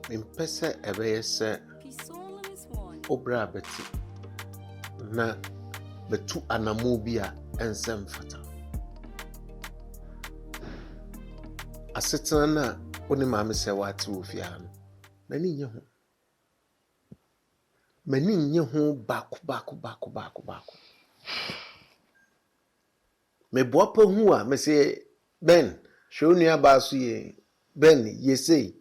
Impesa ebese obra beti na betu anamobia ensem fata. Asetena na oni maame Serwaa ti ofia no. Mani nye ho baako. Me boapa hu a me se Ben hwe onua ba so ye Ben yesei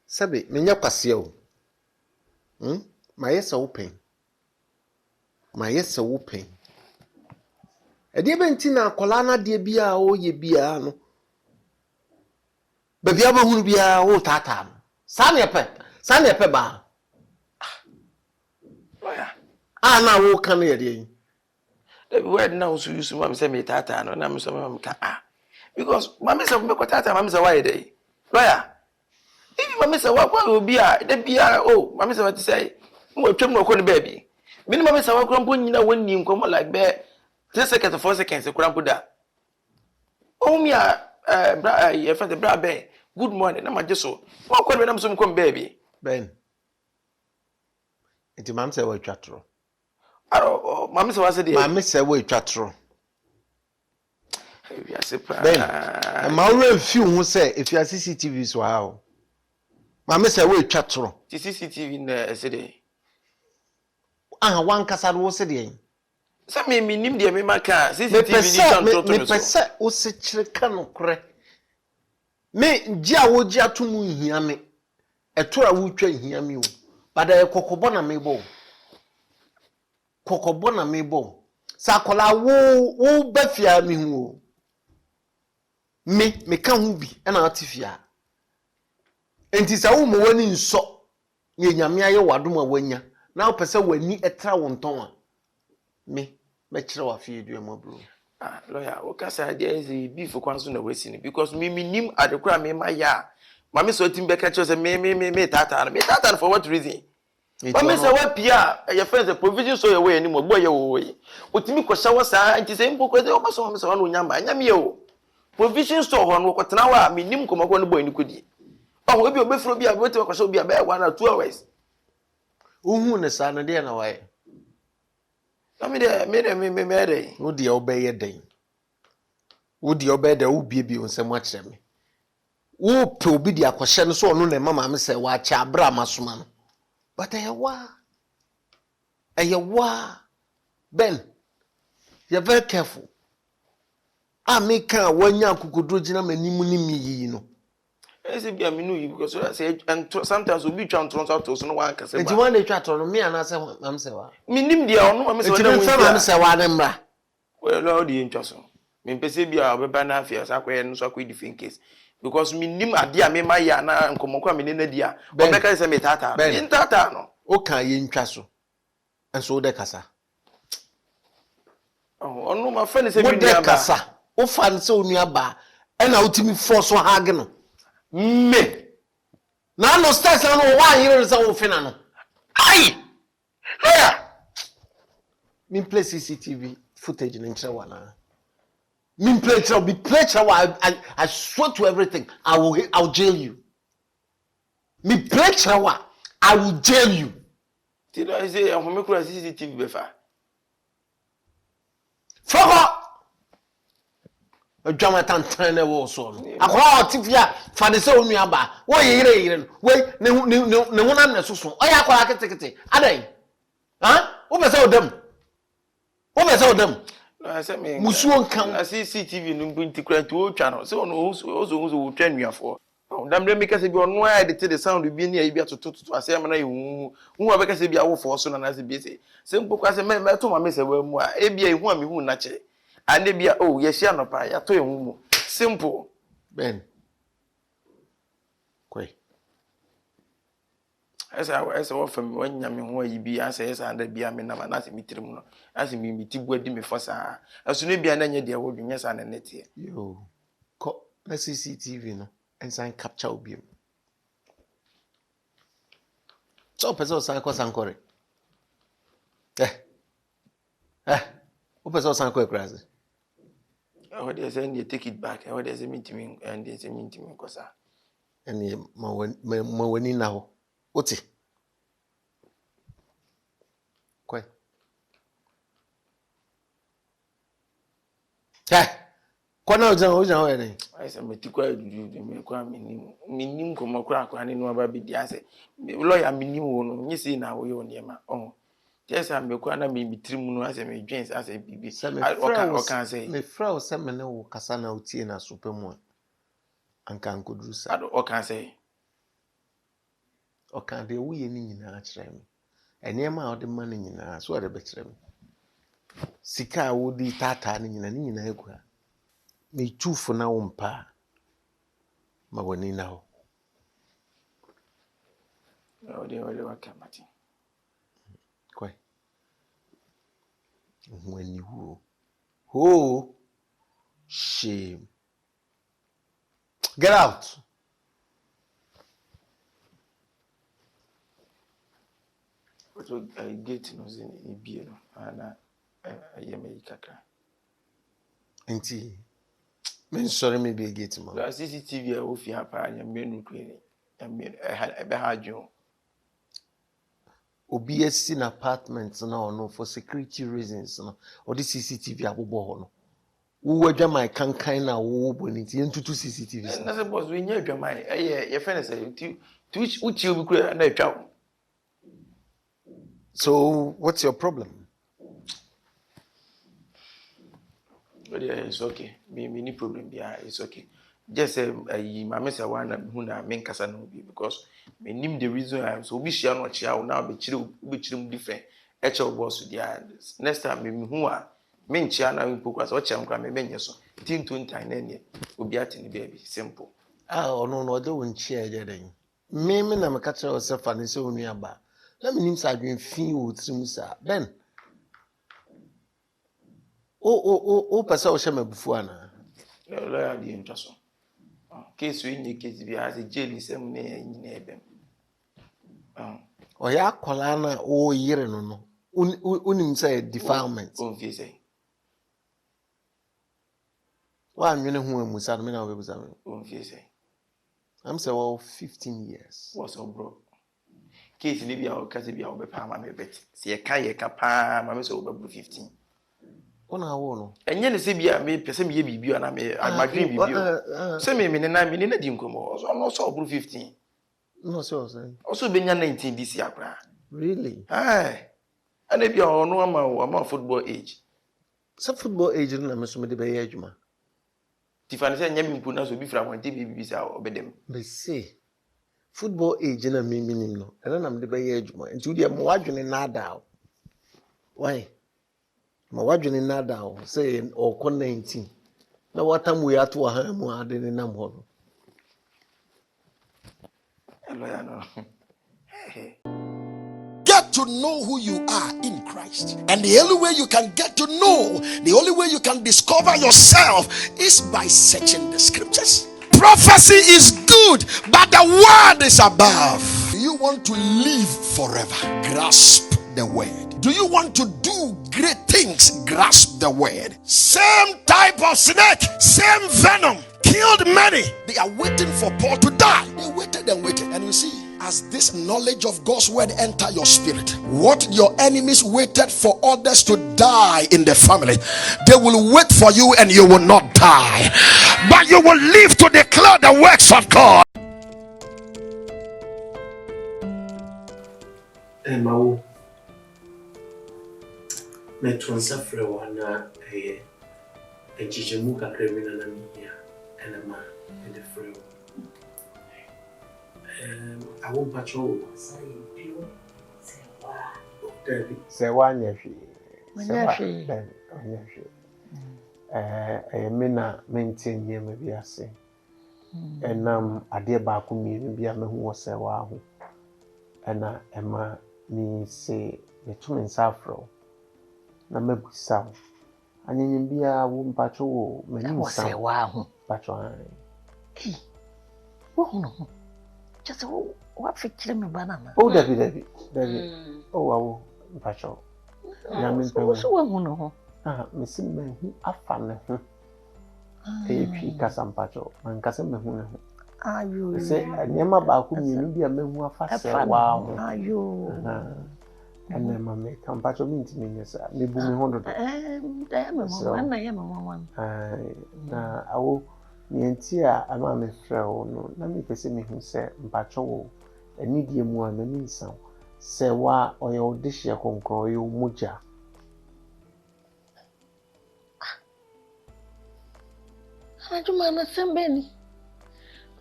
sabe me nya kwase o ma yesa wo pen ade benti na akola na de bia o ye bia no ba bia ba hunu bia o tata no sa ne pe ba Lawyer. Na wo kan ye de The word now so use mama say me tata no na me so mama ka because mama say me ko tata mama say why dey lawyer if mama say wa kwa obi a de bia oh mama say what say mo twem no ko ne baby me mama say wa kwa mpo nyina wonni nkomo like be 3 seconds 4 seconds kwa mpo da oh me bra ye fa the bra be good morning na ma jeso wa kwa na me so mko baby Ben enti mam say wa twatro mama say wa say dey mam say wa twatro ya se pa Ben ma wo fi hu say if you CCTV so how mam say wa twatro CCTV na say dey wan kasa wo say dey say me nim dey me maka CCTV ni san toto me so me pese wo se kireka no kore me gia wo gia to mu hia me etora wo twa hia me o bada kokobo na me bo sa kola wo bafia me hu o me ka hu bi na atifia enti sa wo mo wani nso ye nyame aye wadom a wanya na wo pese wani etra wo nton a me kire wa fie duama bro lawyer o kasa there is a beef kwanso na wesi because me nim adekura me ma ya mama so timbe ka say me tata for what reason mama say what pia your friends the provision so your way anymore boy your way otimi ko sha wasa anti say mpo ko say o so mama say wan onyamba nyame ye o provision store ho no ko tena wa me nim ko mako no boy ni kodi o obi obefro bi a beti ko sha obi a be 1 or 2 hours uhu ne sa na de na wae me dey wo de obeye den wo de obeye de wo bie onsem a kire me wo pe obi de akohye no so ono na mama me say wa cha abra masoma no but eyewa Ben you're very careful me kan wanya akukodro gina manimu ni mi no I say be me know you because I say and sometimes we be trying to out to so no one can say enti wan dey twa to no me ana say mam say wa me nim dia ono mam say enti me mam say wa ne mra well Lord dey ntwa so me pese bia obeba na afia sa kwaye no so akwa different case because me nim ade a me ma ya na nkomokwa me ne dia obeka say me tata me tata no o kan ye ntwa so enso de kasa ono ma fa ne say me dia kasa o fa ne say onua ba e na utimi force hag no me na no stress na no wa yire say wo fina no ai lawyer me play CCTV footage in Serwaa. Me play Serwaa. I swear to everything. I'll jail you. Me play Serwaa. I will jail you. Did I say I'm make CCTV befa? Fuck up. A Jonathan Turner also. Akwa tifia fa de se onua ba. Wo yire no. We ne honam na soso. Oya akwa ketekete. Adai. Wo be se odam. No, I said me. Musuo nkan. I see CCTV no binti kura to o twa no. So no so twa nuafo. Dam dem make say bi ono a de the sound bi ni a bi atoto ase am na hu a be say bi awofo so na say bi say. Se mpo kwa say me to ma me say wa mu a e bi a hu a me hu na che. Ande bi a ye hia no pa ya to e hu mu. Simple. Ben. Koi. Esa wo fam wanya me ho ayi bi asa esa anda bi ame na ma na se mitirim no asa mi ti buadi me fosa aso ne bi ananya de wo dwenya sa na nete Yo ko na CCTV no ensan capture obi so person san ko sankore o person san ko ekraze what they say they take it back what they say meet me and they say meet me kosa ɛne ma wani na ho wote kwai kwana ojan ho ene I say metikwa dudu me kwa minim komo kra ne no aba bi dia se lawyer minim wo no nyisi na wo yo niema oh yes am me kwa na me mitrim no ase me dwens ase bibi o kan say me fra o se me ne wo kasa na otie na supermu anka ankoduru sa ado o kan say o kan de wo ye ni nyina kire me enema a ode ma ni nyina so ode be kire me sika wo di tata ni nyina egu ha me tufu na wo mpa ma wani na ho ode wakamati kwai wani ho shame get out so I get no zin ibie no ana ayeme kakra enti men sorry me be get ma la CCTV a ofi apa anya menu kwere ebe ha adwo obi esi na apartment na ono for security reasons no or the CCTV abobo ho no wo wadwa my kankan na wo boni ti entutu CCTV na se boss we nya adwama ye fe na say to which uchi obi kura na atwa so what's your problem? But yeah, it's okay. Me ni problem there. It's okay. Just say Maame Serwaa na hu na me nkasa na obi because me nim the reason I am so obi share no chia now be chire different. Eche boss there. Next time me hu a me nchia na mpoku so chia nkra me benye so. Tin 20 na ne obi atene baby simple. No de won chia eje den. Me na me ka kire o se fa ne se onu aba. Na me nim sa adwen fin wo trim sa. Ben. O pesa o shema bufu ana. Lawyer di ntwaso. Case we nye case bi as jail sem ne nyina ebem. O ya kola na o yire no. Unim say defilement. O fi say. Wa nwene hu amusa me na we busa me. O fi say. I'm say well 15 years. What's up bro? Case ni bia o kase bia o be pa ma me bet. Se ye ka pa ma me so o be 15. Ona wo no. Enye ne se bia me pese me ye bibio na me admadrin bibio. Se me na di nkomo. So no 15. No so say. Also benya 19 this year kra. Really? Aye. Ana bia ono ama football age. So football age na me so me de be ye adwuma. Tifani se nyame mpu na so bi fra kwante bibi sa obedem. Be say football age na me minim no. Ela na me de be ye adwuma. Nti udi am wadwene na ada. Why? Ma wadwene na ada o say o 19. Na watamu ya to ha mu ade ne nam ho no. Lawyer no. Get to know who you are in Christ. And the only way you can get to know, the only way you can discover yourself is by searching the scriptures. Prophecy is good, but the word is above. Do you want to live forever? Grasp the word. Do you want to do great things? Grasp the word. Same type of snake, same venom, killed many. They are waiting for Paul to die. They waited and waited. And you see, as this knowledge of God's word enter your spirit, what your enemies waited for others to die in the family, they will wait for you and you will not die, but you will live to declare the works of God. Mawo me tonsa frewa na ejijemu kakra mi na miya enema in the frewa I won't patrol Serwaa nyafi me na maintain ye me bi ase enam ade ba ko mi bi a me hu Serwaa ho ena ema mi se betum nsafro na mabusa anyanyim bia wo mpacho wo mani sa Serwaa ho pacho an wo ho just what fikire me banana oh David oh wow mpacho na me pe so wo ho no ho me sim me hu afa ne ho e twi kasa mpacho man kasa me hu ne ho Ayo. Say nyama ba ku mienu bi a mehu afa Serwaa ho. Ayo. And then Maame kan pa cho mi ntimi nyesa. Me bu me hondo. Da ya me mama na ya mama. Na awo nienti a ama me frɛ wo no na me pese me hu sɛ mpacho wo anidie mu a m'ani nsan. Serwaa ɔyɛ odihye konkro ɔyɛ omugya. Anajuma na sembeni.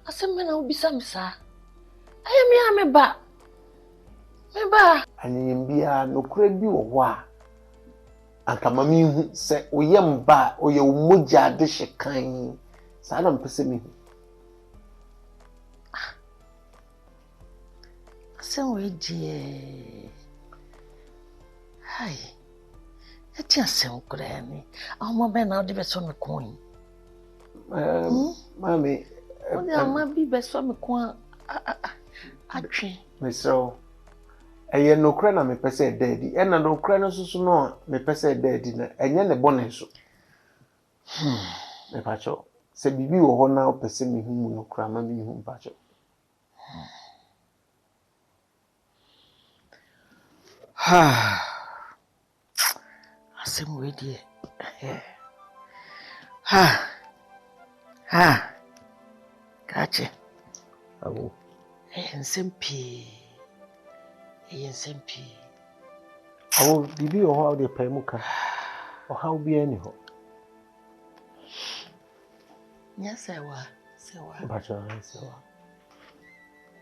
Asembe na ubisa misa. Ayemi ya meba. Anyim bia nokura bi wo ho a anka mami hu sɛ oyɛ mba oyɛ omugya de hyekan. Saa na mpese me hu. Asem we die. Hai. Eti asem kura ni. Ahoma be na odi be so me kon. Maame Odi ama bi be so me kon atwe. Mesro eye nokura na me pese daddy e na nokura no susu no me pese daddy na enye ne bone so me pacho se bibi wo ho na pese me hu mu nokura ma me hu pacho Asem we die. Kache. awo Ensempi. awo bibi wo ho de pa mu ka o ha obi ani ho Nya sewa. pacho sewa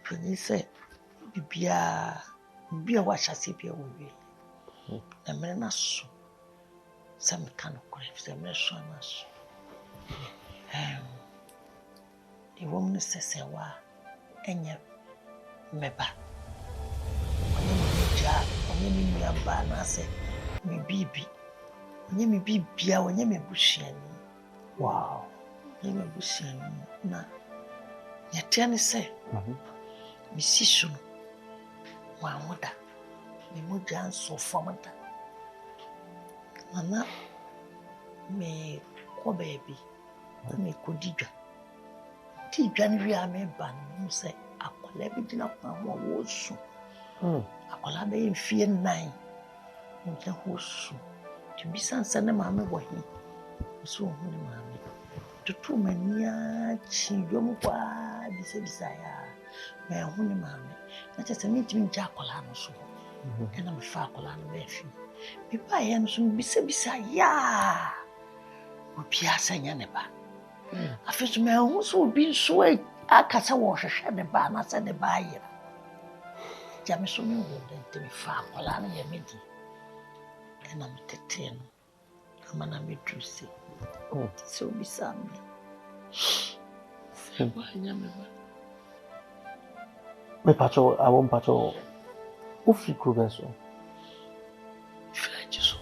Fini se bibia wa hyase bia wo wi. Na mere na so. Se me kan kore, se me so na so. The woman says Serwaa enye meba. Onye mi nua ba na se me bibi. Onye mi bibia, onye me busuani. wow Onye me busuani na yetia ne se. Me sisu no. Wa hoda. Me mogya nso famada. Nana me ko baby. Me kodidwa. Ti dwan wi a me ba no se akola bi dina kwa ho wo su. Akola be mfie 9. Mo ja ho su. Ti bisansa na maame wo he. So ho ne maame. Tutu mania chi dwom kwa bisa ya. Me ho ne maame. Na chese me ntimi nja akola no so. Kana me fa akola no be fi. Me ba ye no so bisa ya. Obi asanya ne ba. Afis me hu so obi nso akasa wo hwehwe ne ba na se ne ba yira. Ja me so me wo de me fa akola no ye me di. Kana me tete no. Amana me trusi. So bisa me. Wa nya me ba. me pacho awon pacho ufi kubeso Flajiso.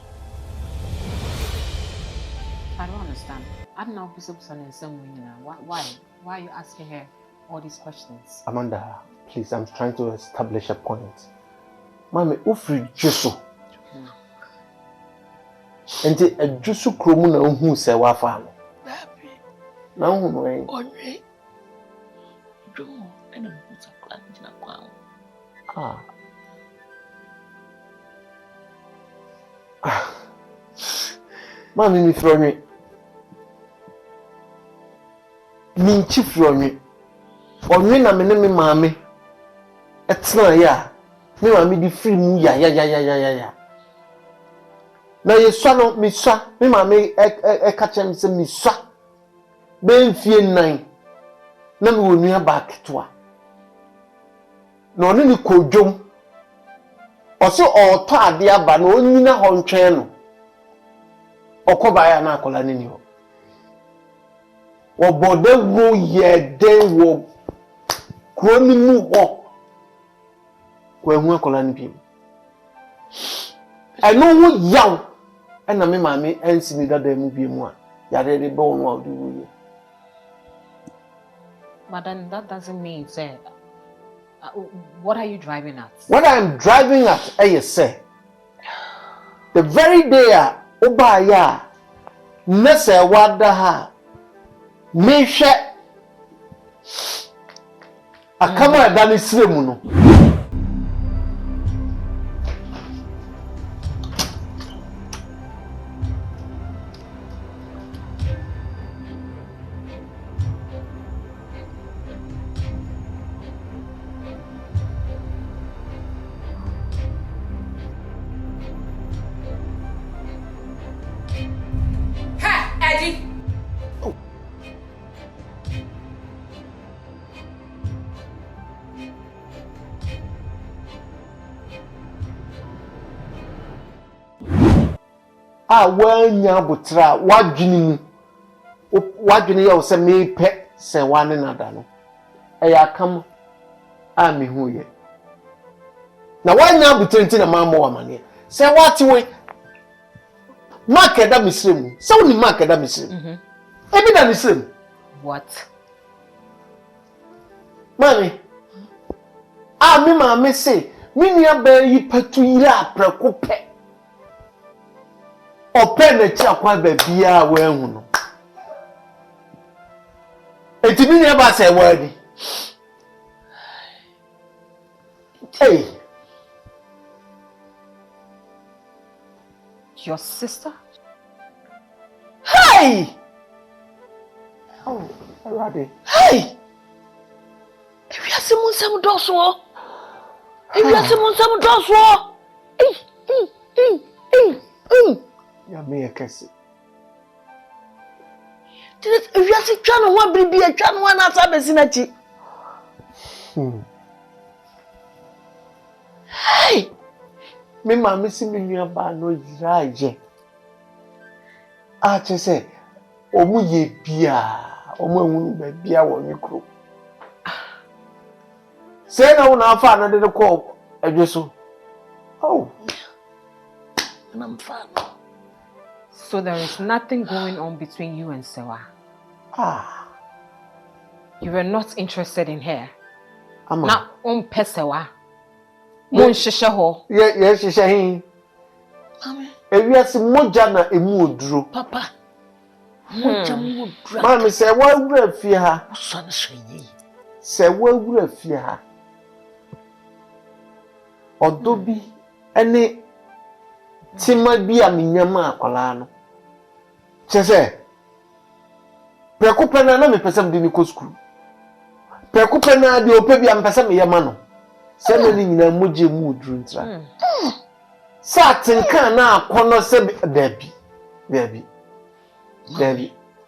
I don't understand. I don't know if this in some way now. Why are you asking her all these questions? Amanda, please, I'm trying to establish a point. Mami, ufi jesu. Enti ejusu kromu na uhu Serwaa fa no. Baby. Na uhu no en. Onwe. Jomo, ena mpusa kwa njina kwa. Mami mi fronwe. Mi nchi fronwe. Onwe na me ne me maame. Etna ya. Me maame di free mu ya. Na yeswa no mi swa. Me maame ka chem se mi swa. Be mfie 9. Na me wonu aba ketwa. Na oni ni kodwom. Oso oto ade aba na onyina ho ntwen no. Okoba ya na akola ni ho. Wo bode wo ye den wo kroni mu ho. Ko ehu akola ni bi. Eno wo yaw. Ena me maame ansi ni dada mu bi mu a. Yare de bo no adu wo. But then that doesn't mean, say, what are you driving at? What I'm driving at, say, the very day Obaya, Nessa Wadaha, Misha Akama dani sremu no. Wanya butra wadwini ya se me pe Serwaa ne nada no eya kam a me hu ye na wanya butra nti na mama wa mane Serwaa ti we market da misrem so ni market da misrem ebi da misrem What? Maame me maame say me nua ba yi patu ira preko pe open na chi akwa ba bia wa hu no etimi ne ba say word hey Your sister? Hey! Oh, already. Hey! If you are some dosso, if you are some dosso, Ya me ekesi. if you are sick, channel one baby, a channel one as a vicinity. Hey! Me mama si me nua ba no yira je. A che se omu ye bia, omu ehunu ba bia wo ni kro. Say na una afa na de ko adweso. Oh. And I'm fine. So there is nothing going on between you and Serwaa. You were not interested in her. Ama. Na Serwaa. Mon shisha ho. Yes, shisha hin. Mama. Ewiase moja na emu oduro. Papa. Moja mu oduro. Mama se wa wura fie ha. Son shenyi. Se wa wura fie ha. Odo bi ene tima bi a menyama akwala no. Chese. Prekupe na me pese mde ni ko school. Prekupe na de ope bi am pese me yema no. Se na ni nyina moje mu oduro ntra. Sa tinka na akono se dabi.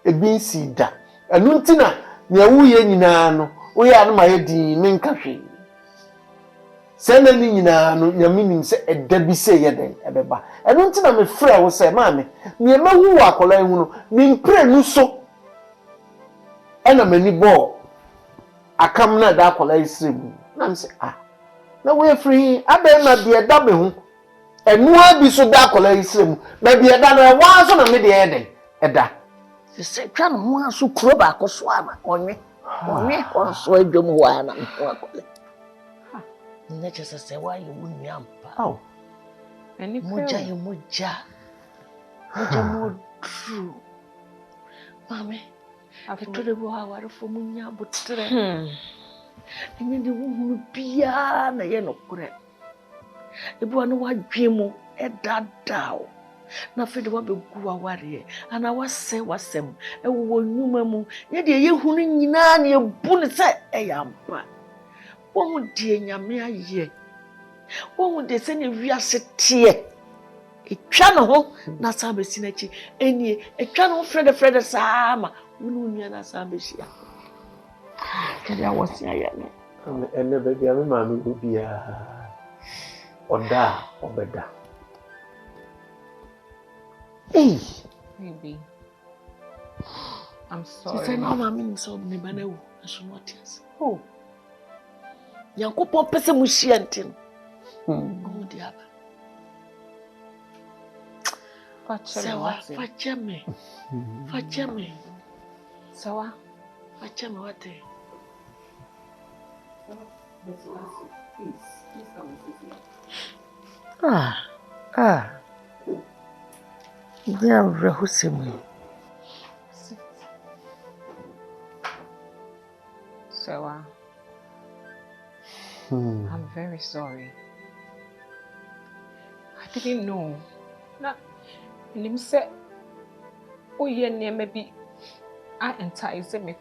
Ebi nsi da. Enu ntina nya wuye nyina no, wuye anu ma yedi me nkahwe. Se na ni nyina no nya minim se edabi se yeden ebeba. Enu ntina me frɛ wo se maame, me ma hu akola hu no, me mpre nu so. Ena mani bo akam na da akola isrebu. Na me se na we free abe na de da be hu. Enu abi so da akola isrebu. Na de da na wa so na me de yeden eda. Se twa no ho aso kuro ba akoso ama onwe onso adwom ho ana ho akola. Ne chese se wa ye wunu ampa. Any Moja ye moja. Moja mo true. Mame, I've told you how I for munya butre. Emi de wo bia na ye no kure. Ebu anu wadwemu e dadao. Na fe de wa be gu aware ana wasem e wo nyuma mu ye de ye hunu nyina na ye bu ne se e yampa. Wo de nyame aye. Wo de se ne wiase tie. Etwa no ho na sa besi na chi enie etwa no frede sama wonu nua na sa besi ya. Kede awosi aya no. Ene baby ame maame go bia. Oda obeda. Hey, baby. I'm sorry. She said no mama so me bana wu so not yes. Oh. Yankopon pese mu hia ntin. Oh diaba. Serwaa, facheme. Serwaa, facheme what? Please come with me. Yeah, Rahusimi. Serwaa, I'm very sorry. I didn't know. Na him say, oh yeah, maybe I entice me.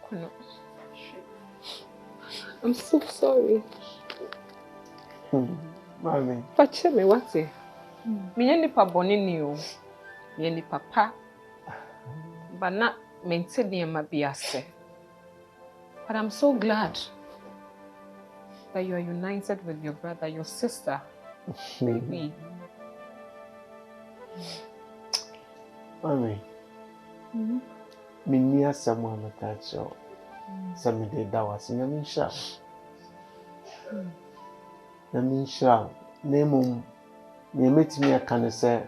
I'm so sorry. Maame. But me what say? Me any pa boni ni o. Me any papa. But not maintain my biase. But I'm so glad that you are united with your brother, your sister, baby. Maame. Me ni Asamoah matacho. Sami de dawas na mi sha. Na mi sha. Nemu me metimi aka ne se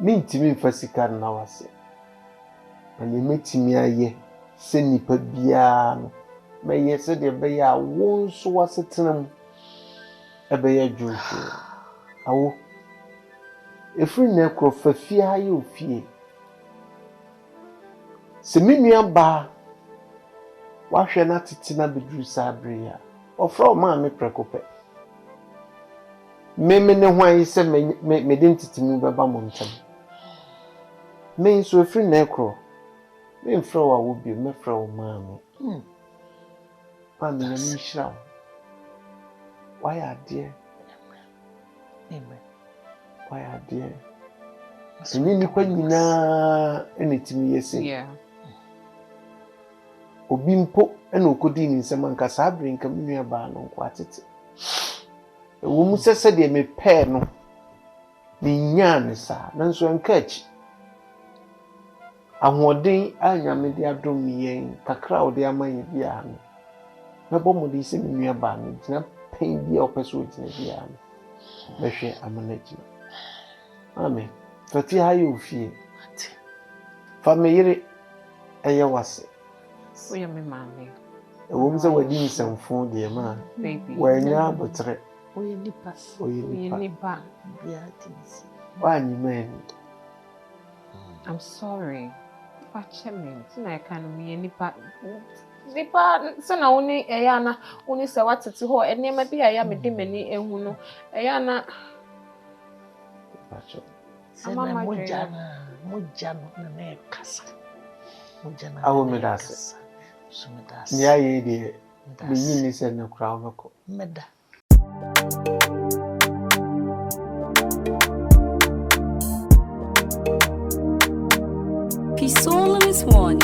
mintimi mfasika na wase. Ani metimi aye se nipa bia no. Me yese de be ya wonso wasetenam ebe ya dwufu. Awo efri na ekrofa fie aye ofie. Se minua ba wahwe na tete na bedru sabre ya. Ofra Maame prekope. Me ne hwan se me de ntitimi beba mo ntam. Me nso efri na ekro. Me mfra wa wo bi me fra wo Maame. Pa me na mi hira. Why ade? Amen. Why ade? Ni nipa nyina enetimi yesi. Yeah. Obi mpo ena okodi ni nsem anka sabre nka menua ba no nko atete. Ewo mu sese de me pair no. Ni nya ne sa, nanso enka achi. Ahoden anyame de adom yen kakra ode amaye bia no. Mebo mo de se menua ba no gina pen bia opeso gina bia no. Behwe amanaji. Amen. Fati hayo ofie. Family eye wase. Oh yeah, me Maame. Ewo mse wadi nsamfo de ma. Baby. Wanya abotre. Oye nipa. Me nipa. Bia tinsi. Wanyi man. I'm sorry. Watch me. Tina kan me nipa. Nipa sana oni eya na oni se watete ho enema bi aya me de mani ehu no. Eya na Pacho. Ama mojana na me kasa. Mojana. Awo me dase. So me das. Nya ye de me nyini se na kura obeko. Meda. Peace all in this one.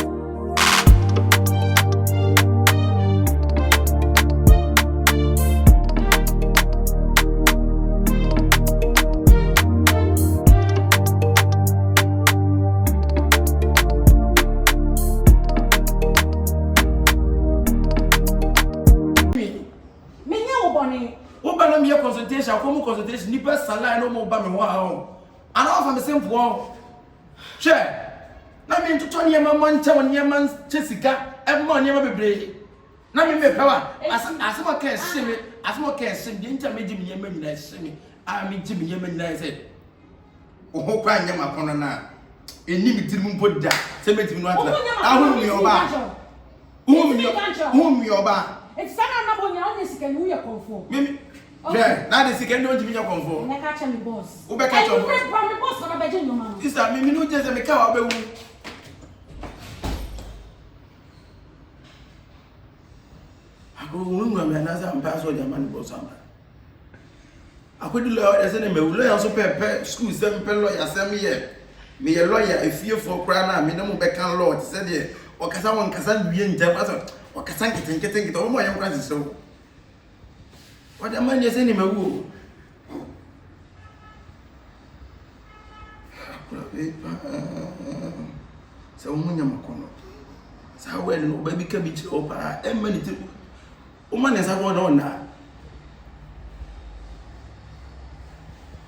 Consultation, come consultation, ni best salary no more ba me wa. And offer me same for. Share. Na me to turn yema man cha won yema chesika, e mo yema bebre. Na me pewa. Asema ka shime, asema ka shime, bi nta meji me yema nyina shime. A me ji me yema nyina say. Oho kwa nyema kono na. Eni mi tiri mu mpodda. Se me tiri no atla. Ahu mi oba. Hu mi oba. It's sana na bonya onye sika ni uye konfo. Mimi yeah, now the second don't give me your comfort. Na catch me boss. Who be catch your boss? Me boss na beje no man. Sister, me no just me ka wa be wu. Ako wonu me na say am pass all the man boss am. Ako di lawyer dey say na me lawyer so pe school say me lawyer say me here. Me ye lawyer efie for kra na me na mo be kan law say dey o kasa won kasa wie njam aso o kasa nketen o mo ye nkwa seso. What the man is saying, Mawu? So, Munyamakono. So, when no baby can be over, and many woman is a one on now.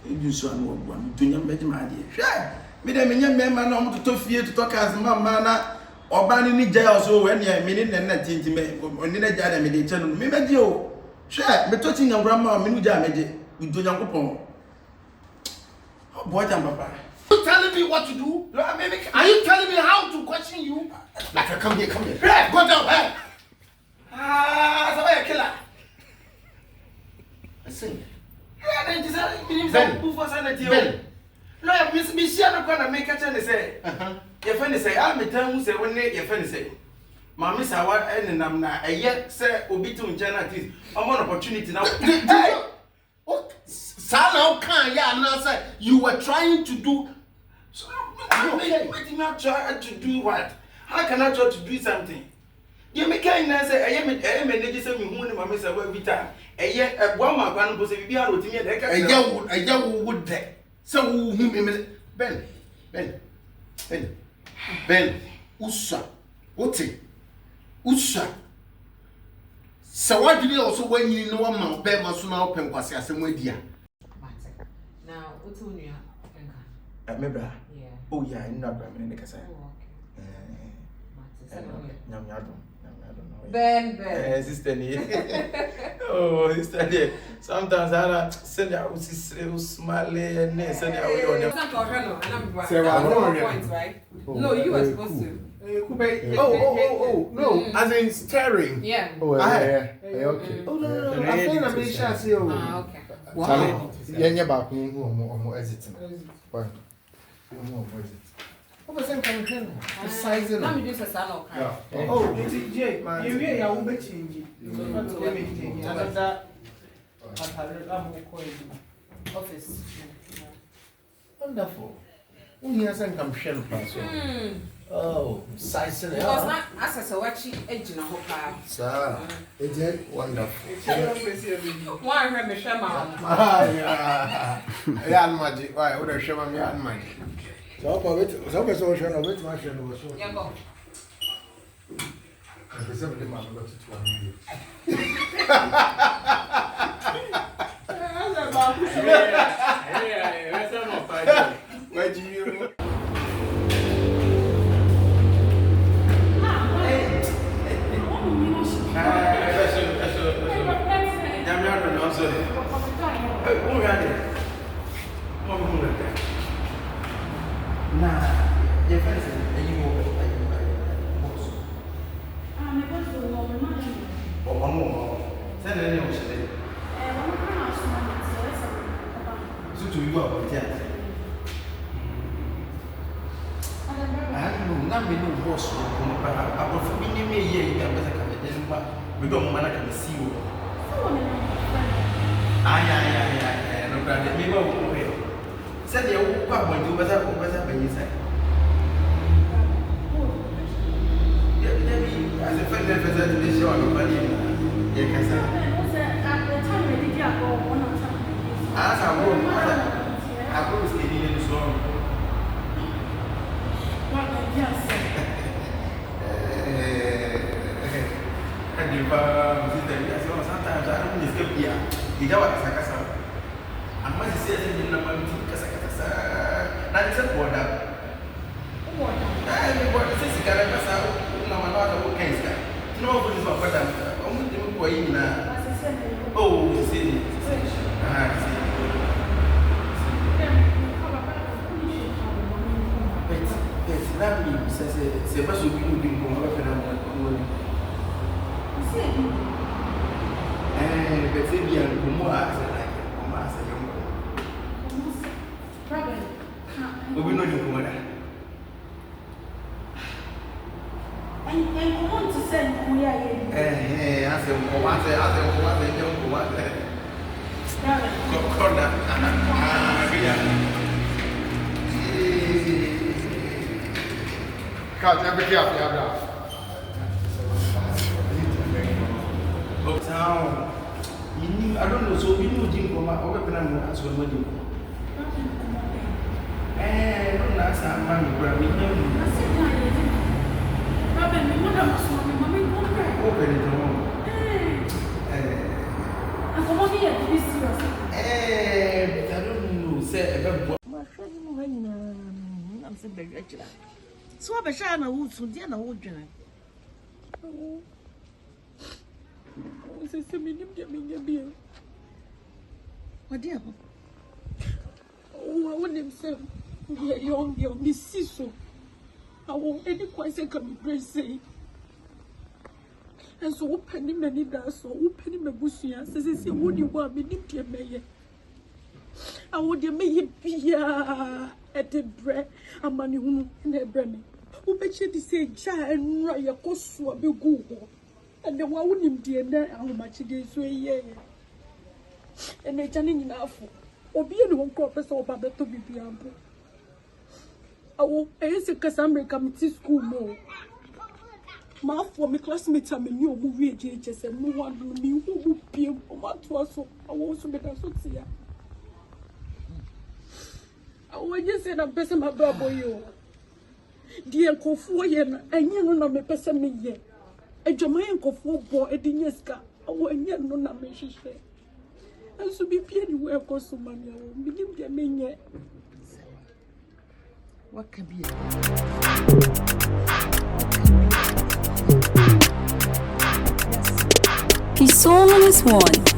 You saw one, do you make my dear? Sure. Me, the young man, I'm to fear to talk as mamma or banning jail so when you're meaning and not intimate or in a jar and meditation. Maybe you. Sure, but touching your grandma, Minu Jamage, with do young coupon. Oh, boy, Papa. You telling me what to do? Are you telling me how to question you? Like, come here. Go down, hey. Ah, so I kill her. you. No, Miss Shana gonna make a chance say. Your friend say, I'm a town say when your friend say. Mammy Sawa and I'm not a yet say Obitu in Janatis. I'm on opportunity now. Hey! How can ya say you were trying to do? So I'm not trying to do what? How can I try to do something? You make a say, I am a legislator who Mammy Sawa every time. A yet a woman can was a BR with me. A young would there. So whom Ben, Usa, Oti, Usa. So why did you also when you know my bear must now open was as a media? Now, what's on your Mebra. Yeah. Oh, yeah, I'm not going to make a say. Ben. Sister, oh, sister, sometimes I send out smiley and send out your points, right? No, you were supposed to. Oh, no, as in staring. Yeah. Oh, yeah. Okay. Oh, no, I think I'm in shall see. Okay. Wow. Yeah, back who exit. Fine. What was I coming? Besides, let me do a salon. Oh, Jay, my you will be changing. Office. Wonderful. Who has some shell pass? Oh, size it was not as a watching edge in a hookah. Sir, it is wonderful. One have a shaman. Yeah, magic. Why would I show me magic? So, so social of it, my friend was so. Yeah, go. I presume the man got it to 1 million. Where do you? I don't know, so we know Jim Coma, or weapon as well. Eh, don't ask our man, grab me. Open it home. But I don't know, say about My friend, I'm so big. So I bet I would so dear. No, what dear? Oh, I want him say, young, Miss Siso. I won't any question come in say. And so open many does so open my bush, says, would you want me to be a mayor? I would make ya at the bread, a money in a bremy. Who bet you to say, Jan, right, your cost will be good. And then why wouldn't be how much it is, yeah. And they turning enough. Or be anyone corpus or Baba to be beyond. I will answer Cassandra coming to school more. My former classmates are new movie JHS and no one will be who will be a month or so. I will also make a social. I will just say I'm person my brother. You dear Kofuyan, and you know, me person me yet. A Jamaican Kofu boy, a Dineska, I will yet no name. I should be paid where consumer begin their main yet. What can be? He's only this one.